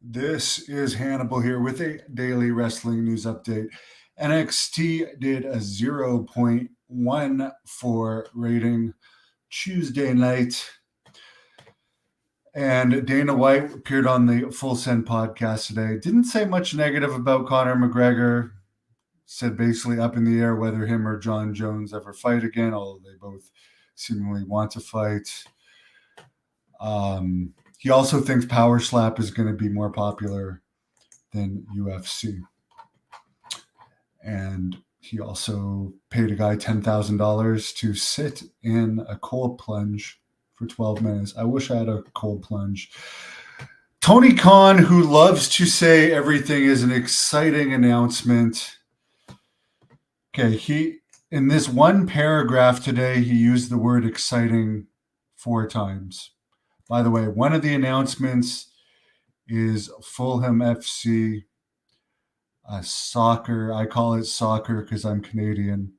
This is Hannibal here with a daily wrestling news update. NXT did a 0.14 rating Tuesday night, and Dana White appeared on the Full Send podcast today. Didn't say much negative about Conor McGregor. Said basically up in the air whether him or John Jones ever fight again, although they both seemingly want to fight. He also thinks Power Slap is going to be more popular than UFC. And he also paid a guy $10,000 to sit in a cold plunge for 12 minutes. I wish I had a cold plunge. Tony Khan, who loves to say everything is an exciting announcement. Okay, in this one paragraph today, he used the word exciting 4 times. By the way, one of the announcements is Fulham FC, soccer. I call it soccer because I'm Canadian.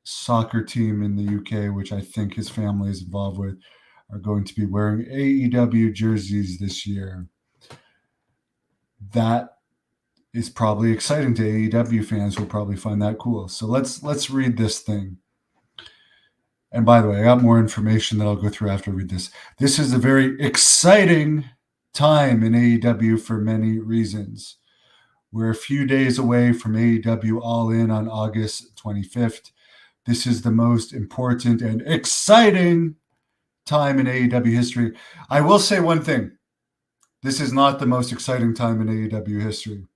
Soccer team in the UK, which I think his family is involved with, are going to be wearing AEW jerseys this year. That is probably exciting to AEW fans. Will probably find that cool. So let's read this thing. And by the way, I got more information that I'll go through after I read this. This is a very exciting time in AEW for many reasons. We're a few days away from AEW All In on August 25th. This is the most important and exciting time in AEW history. I will say one thing. This is not the most exciting time in AEW history.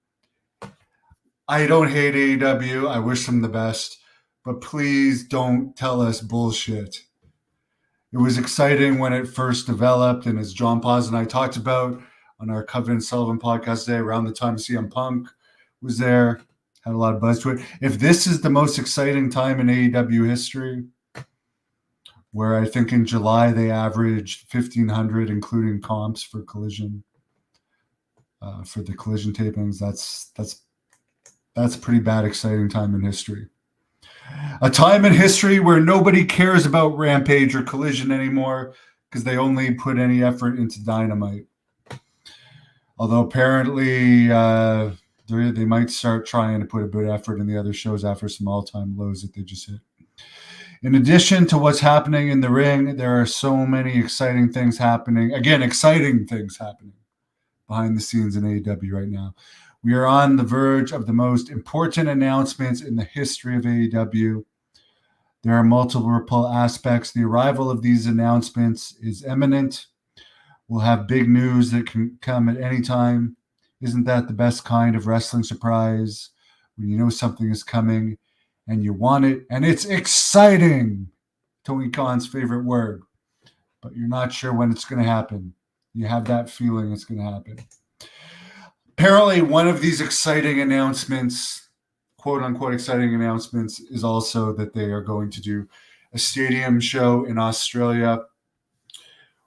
I don't hate AEW. I wish them the best. But please don't tell us bullshit. It was exciting when it first developed, and as John Paz and I talked about on our Covenant Sullivan podcast today, around the time CM Punk was there, had a lot of buzz to it. If this is the most exciting time in AEW history, where I think in July they averaged 1,500, including comps for Collision, for the Collision tapings, that's a pretty bad exciting time in history. A time in history where nobody cares about Rampage or Collision anymore because they only put any effort into Dynamite. Although apparently they might start trying to put a bit of effort in the other shows after some all-time lows that they just hit. In addition to what's happening in the ring, there are so many exciting things happening. Again, exciting things happening behind the scenes in AEW right now. We are on the verge of the most important announcements in the history of AEW. There are multiple aspects. The arrival of these announcements is imminent. We'll have big news that can come at any time. Isn't that the best kind of wrestling surprise? When you know something is coming and you want it, and it's exciting. Tony Khan's favorite word. But you're not sure when it's going to happen. You have that feeling it's going to happen. Apparently, one of these exciting announcements, quote-unquote exciting announcements, is also that they are going to do a stadium show in Australia,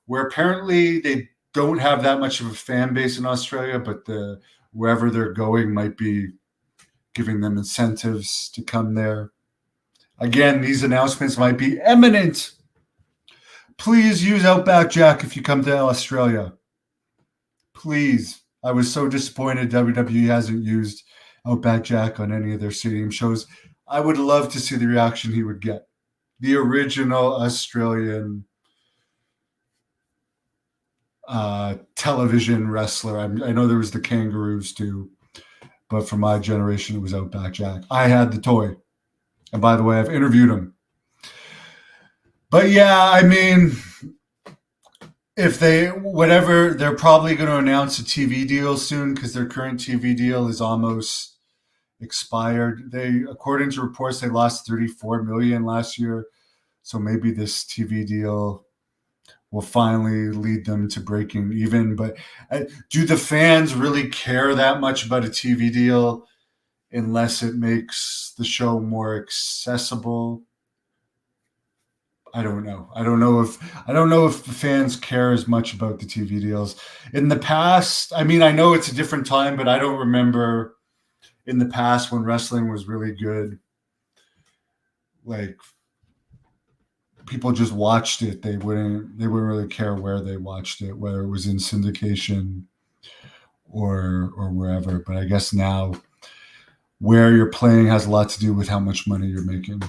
where apparently they don't have that much of a fan base in Australia, but wherever they're going might be giving them incentives to come there. Again, these announcements might be imminent. Please use Outback Jack if you come to Australia. Please. I was so disappointed WWE hasn't used Outback Jack on any of their stadium shows. I would love to see the reaction he would get. The original Australian television wrestler. I know there was the Kangaroos too, but for my generation, it was Outback Jack. I had the toy. And by the way, I've interviewed him. But yeah, I mean, if they're probably going to announce a TV deal soon because their current TV deal is almost expired. According to reports, they lost $34 million last year. So maybe this TV deal will finally lead them to breaking even. But do the fans really care that much about a TV deal unless it makes the show more accessible? I don't know. I don't know if the fans care as much about the TV deals. In the past, I mean, I know it's a different time, but I don't remember in the past when wrestling was really good. Like, people just watched it. They wouldn't really care where they watched it, whether it was in syndication or wherever. But I guess now where you're playing has a lot to do with how much money you're making.